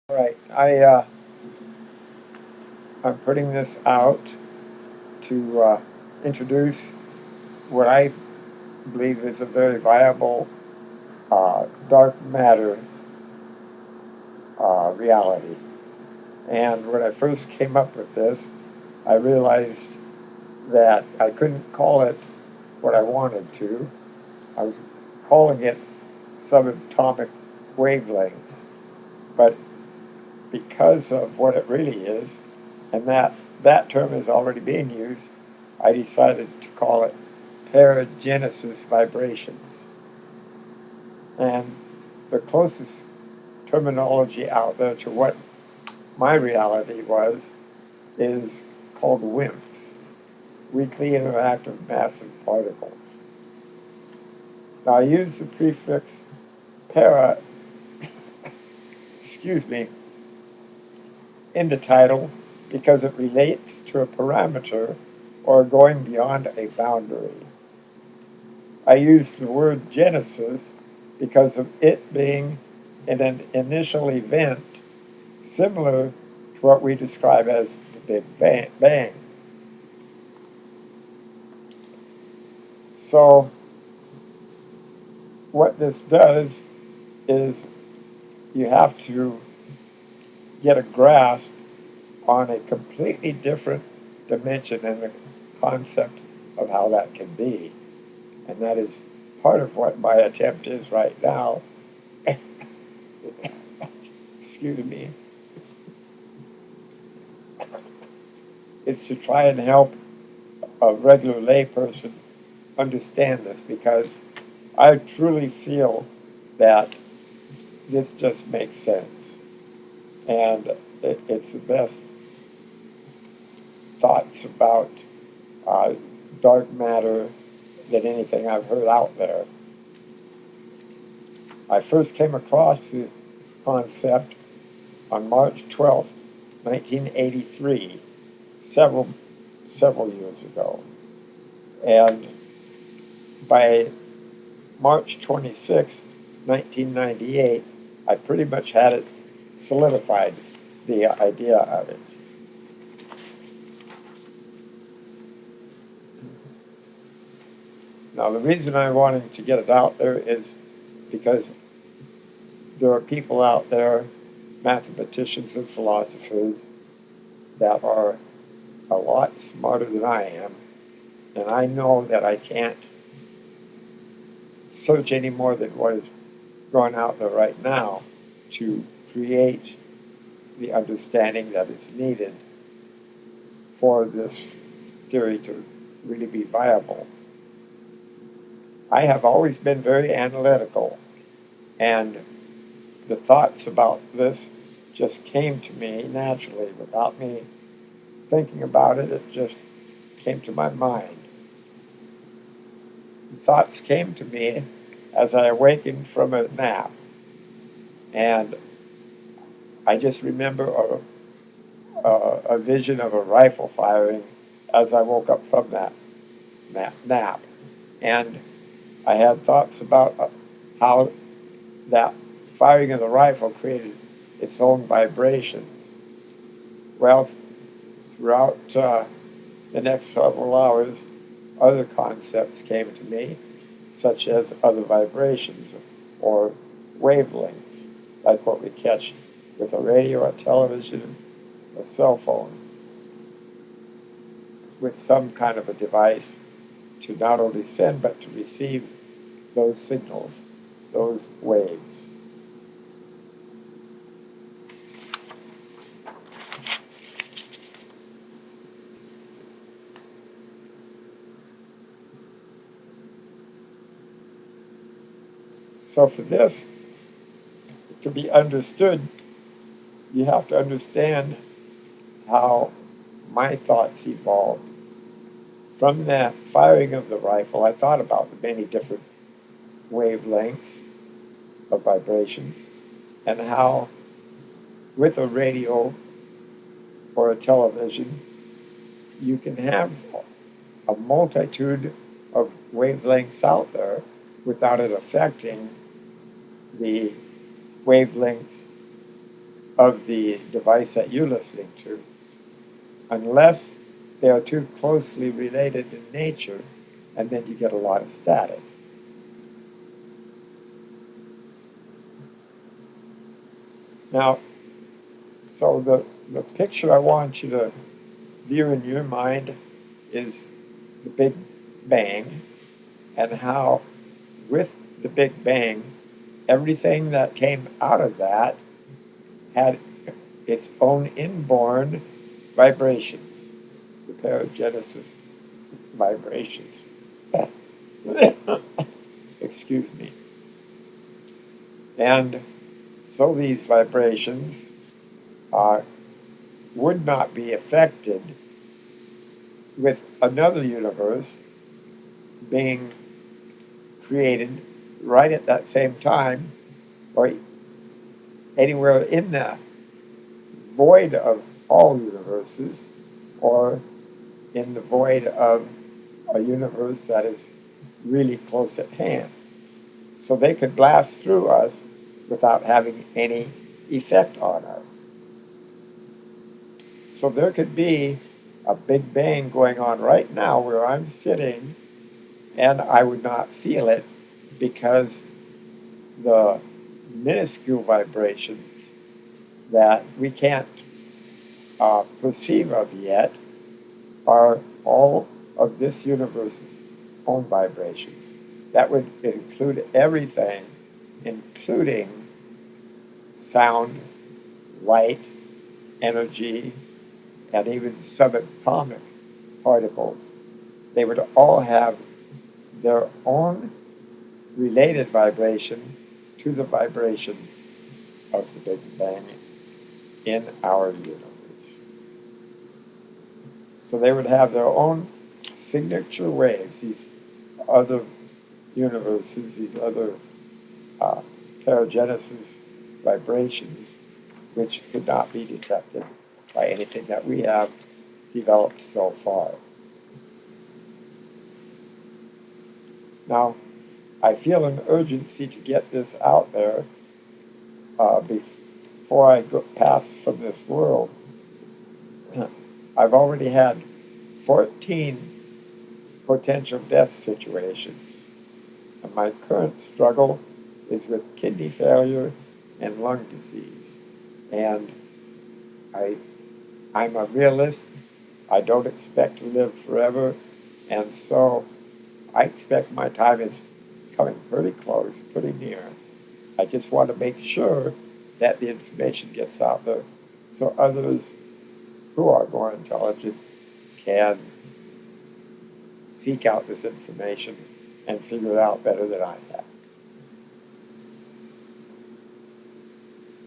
All right, I'm putting this out to introduce what I believe is a very viable dark matter reality. And when I first came up with this, I realized that I couldn't call it what I wanted to. I was calling it subatomic wavelengths, but because of what it really is, and that term is already being used, I decided to call it paragenesis vibrations. And the closest terminology out there to what my reality was is called WIMPs, weakly interactive massive particles. Now I use the prefix para, excuse me, in the title because it relates to a parameter or going beyond a boundary. I use the word genesis because of it being an initial event similar to what we describe as the Big Bang. So, what this does is you have to get a grasp on a completely different dimension and the concept of how that can be. And that is part of what my attempt is right now. Excuse me. It's to try and help a regular layperson understand this because I truly feel that this just makes sense. And it's the best thoughts about uh, dark matter than anything I've heard out there. I first came across the concept on March 12th, 1983, several years ago. And by March 26th, 1998, I pretty much had it solidified, the idea of it. Now, the reason I'm wanting to get it out there is because there are people out there, mathematicians and philosophers, that are a lot smarter than I am, and I know that I can't search any more than what is going out there right now to create the understanding that is needed for this theory to really be viable. I have always been very analytical, and the thoughts about this just came to me naturally without me thinking about it. It just came to my mind. The thoughts came to me as I awakened from a nap, and I just remember a vision of a rifle firing as I woke up from that nap. And I had thoughts about how that firing of the rifle created its own vibrations. Well, throughout the next several hours, other concepts came to me, such as other vibrations or wavelengths, like what we catch with a radio, a television, a cell phone, with some kind of a device to not only send but to receive those signals, those waves. So for this to be understood, you have to understand how my thoughts evolved. From that firing of the rifle, I thought about the many different wavelengths of vibrations and how, with a radio or a television, you can have a multitude of wavelengths out there without it affecting the wavelengths of the device that you're listening to, unless they are too closely related in nature, and then you get a lot of static. Now, so the picture I want you to view in your mind is the Big Bang, and how with the Big Bang, everything that came out of that had its own inborn vibrations, the paragenesis vibrations. Excuse me. And so these vibrations would not be affected with another universe being created right at that same time, or anywhere in the void of all universes, or in the void of a universe that is really close at hand. So they could blast through us without having any effect on us. So there could be a Big Bang going on right now where I'm sitting, and I would not feel it because the minuscule vibrations that we can't perceive of yet are all of this universe's own vibrations. That would include everything, including sound, light, energy, and even subatomic particles. They would all have their own related vibration to the vibration of the Big Bang in our universe. So they would have their own signature waves, these other universes, these other paragenesis vibrations, which could not be detected by anything that we have developed so far. Now, I feel an urgency to get this out there before I pass from this world. I've already had 14 potential death situations, and my current struggle is with kidney failure and lung disease. And I'm a realist. I don't expect to live forever, and so I expect my time is coming pretty close, pretty near. I just want to make sure that the information gets out there so others who are more intelligent can seek out this information and figure it out better than I have.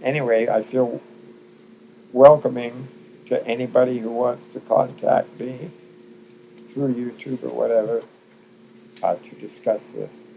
Anyway, I feel welcoming to anybody who wants to contact me through YouTube or whatever to discuss this.